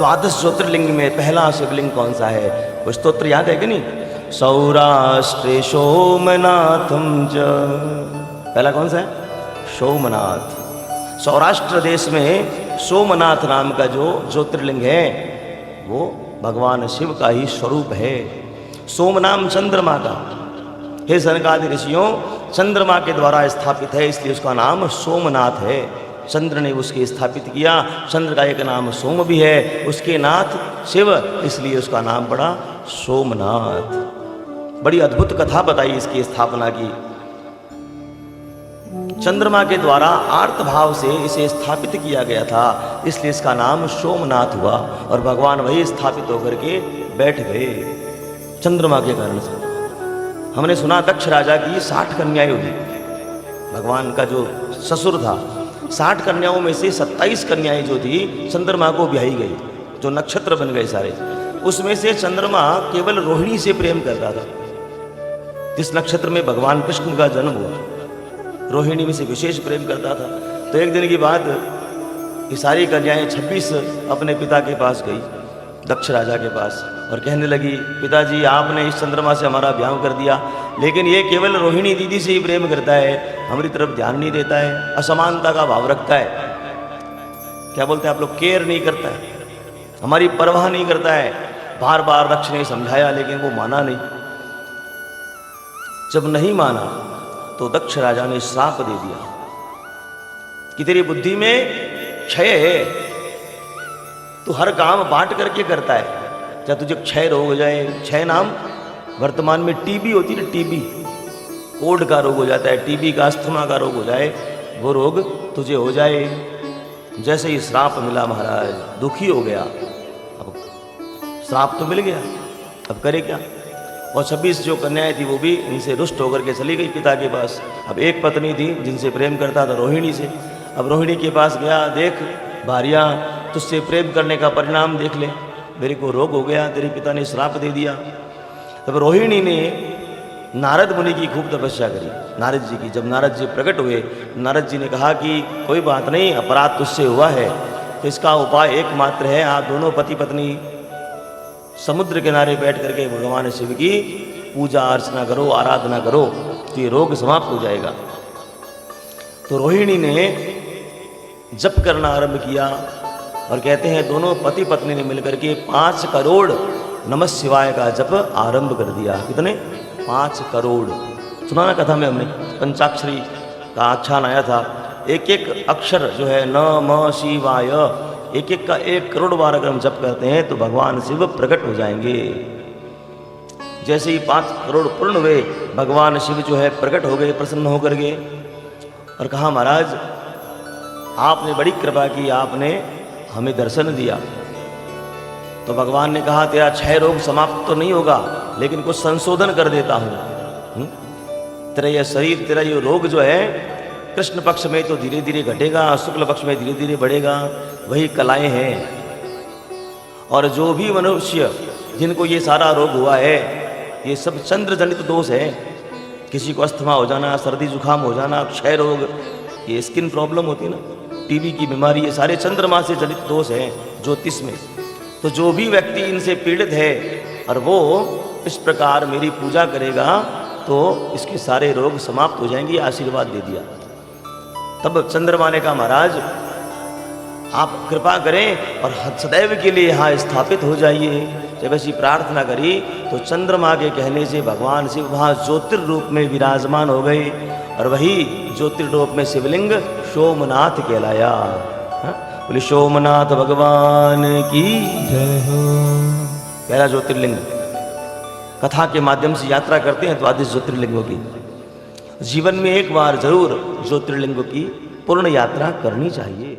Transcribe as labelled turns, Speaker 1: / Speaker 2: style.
Speaker 1: द्वादश ज्योतिर्लिंग में पहला शिवलिंग कौन सा है? वो स्तोत्र याद है कि नहीं? सौराष्ट्रे सोमनाथम च। पहला कौन सा है? सोमनाथ। सौराष्ट्र देश में सोमनाथ नाम का जो ज्योतिर्लिंग है वो भगवान शिव का ही स्वरूप है। सोमनाम चंद्रमा का। हे सनकादि ऋषियों, चंद्रमा के द्वारा स्थापित है, इसलिए उसका नाम सोमनाथ है। चंद्र ने उसके स्थापित किया। चंद्र का एक नाम सोम भी है, उसके नाथ शिव, इसलिए उसका नाम पड़ा सोमनाथ। बड़ी अद्भुत कथा बताई इसकी स्थापना की। चंद्रमा के द्वारा आर्त भाव से इसे स्थापित किया गया था, इसलिए इसका नाम सोमनाथ हुआ और भगवान वही स्थापित होकर के बैठ गए चंद्रमा के कारण से। हमने सुना दक्ष राजा की 60 कन्याएं हुई। भगवान का जो ससुर था, 60 कन्याओं में से 27 कन्याएं जो थी चंद्रमा को ब्याही गई, जो नक्षत्र बन गए सारे। उसमें से चंद्रमा केवल रोहिणी से प्रेम करता था। जिस नक्षत्र में भगवान कृष्ण का जन्म हुआ, रोहिणी में से विशेष प्रेम करता था। तो एक दिन की बात, ये सारी कन्याएं 26 अपने पिता के पास गई, दक्ष राजा के पास, और कहने लगी, पिताजी आपने इस चंद्रमा से हमारा ब्याह कर दिया, लेकिन ये केवल रोहिणी दीदी से ही प्रेम करता है, हमारी तरफ ध्यान नहीं देता है, असमानता का भाव रखता है। क्या बोलते हैं आप लोग? केयर नहीं करता है, हमारी परवाह नहीं करता है। बार बार दक्ष ने समझाया लेकिन वो माना नहीं। जब नहीं माना तो दक्ष राजा ने श्राप दे दिया कि तेरी बुद्धि में क्षय है, तू हर काम बांट करके करता है। क्या तुझे क्षय रोग हो जाए? क्षय नाम वर्तमान में टीबी होती है ना, टीबी, कोढ़ का रोग हो जाता है, टीबी का, अस्थमा का रोग हो जाए, वो रोग तुझे हो जाए। जैसे ही श्राप मिला महाराज दुखी हो गया। अब श्राप तो मिल गया, अब करे क्या? और 26 जो कन्याएं थी वो भी इनसे रुष्ट होकर के चली गई पिता के पास। अब एक पत्नी थी जिनसे प्रेम करता था, रोहिणी से। अब रोहिणी के पास गया, देख भारिया, तुझसे प्रेम करने का परिणाम देख ले, मेरे को रोग हो गया, तेरे पिता ने श्राप दे दिया। तब रोहिणी ने नारद मुनि की खूब तपस्या करी, नारद जी की। जब नारद जी प्रकट हुए, नारद जी ने कहा कि कोई बात नहीं, अपराध तुझसे हुआ है, तो इसका उपाय एकमात्र है, आप दोनों पति पत्नी समुद्र किनारे बैठ करके भगवान शिव की पूजा अर्चना करो, आराधना करो, तो ये रोग समाप्त हो जाएगा। तो रोहिणी ने जप करना आरंभ किया और कहते हैं दोनों पति पत्नी ने मिलकर के 5 करोड़ नमः शिवाय का जप आरंभ कर दिया। कितने? 5 करोड़। सुना ना कथा में हमने, पंचाक्षरी का आख्यान आया था। एक एक अक्षर जो है नमः शिवाय, एक एक का 1 करोड़ बार अगर हम जप करते हैं तो भगवान शिव प्रकट हो जाएंगे। जैसे ही 5 करोड़ पूर्ण हुए, भगवान शिव जो है प्रकट हो गए, प्रसन्न होकर के, और कहा महाराज आपने बड़ी कृपा की, आपने हमें दर्शन दिया। तो भगवान ने कहा तेरा क्षय रोग समाप्त तो नहीं होगा, लेकिन कुछ संशोधन कर देता हूं। तेरा यह शरीर, तेरा ये रोग जो है कृष्ण पक्ष में तो धीरे धीरे घटेगा, शुक्ल पक्ष में धीरे धीरे बढ़ेगा, वही कलाएं हैं। और जो भी मनुष्य जिनको ये सारा रोग हुआ है, ये सब चंद्र जनित दोष है। किसी को अस्थमा हो जाना, सर्दी जुकाम हो जाना, क्षय रोग, ये स्किन प्रॉब्लम होती है ना, टीबी की बीमारी, ये सारे चंद्रमा से जनित दोष हैं ज्योतिष में। तो जो भी व्यक्ति इनसे पीड़ित है और वो इस प्रकार मेरी पूजा करेगा तो इसके सारे रोग समाप्त हो जाएंगे, आशीर्वाद दे दिया। तब चंद्रमा ने कहा महाराज आप कृपा करें और सदैव के लिए यहाँ स्थापित हो जाइए। जब ऐसी प्रार्थना करी तो चंद्रमा के कहने से भगवान शिव वहाँ ज्योतिर्रूप में विराजमान हो गए और वही ज्योतिर्रूप में शिवलिंग सोमनाथ कहलाया। बोले सोमनाथ भगवान की जय हो। पहला ज्योतिर्लिंग, कथा के माध्यम से यात्रा करते हैं द्वादश ज्योतिर्लिंगों की। जीवन में एक बार जरूर ज्योतिर्लिंगों की पूर्ण यात्रा करनी चाहिए।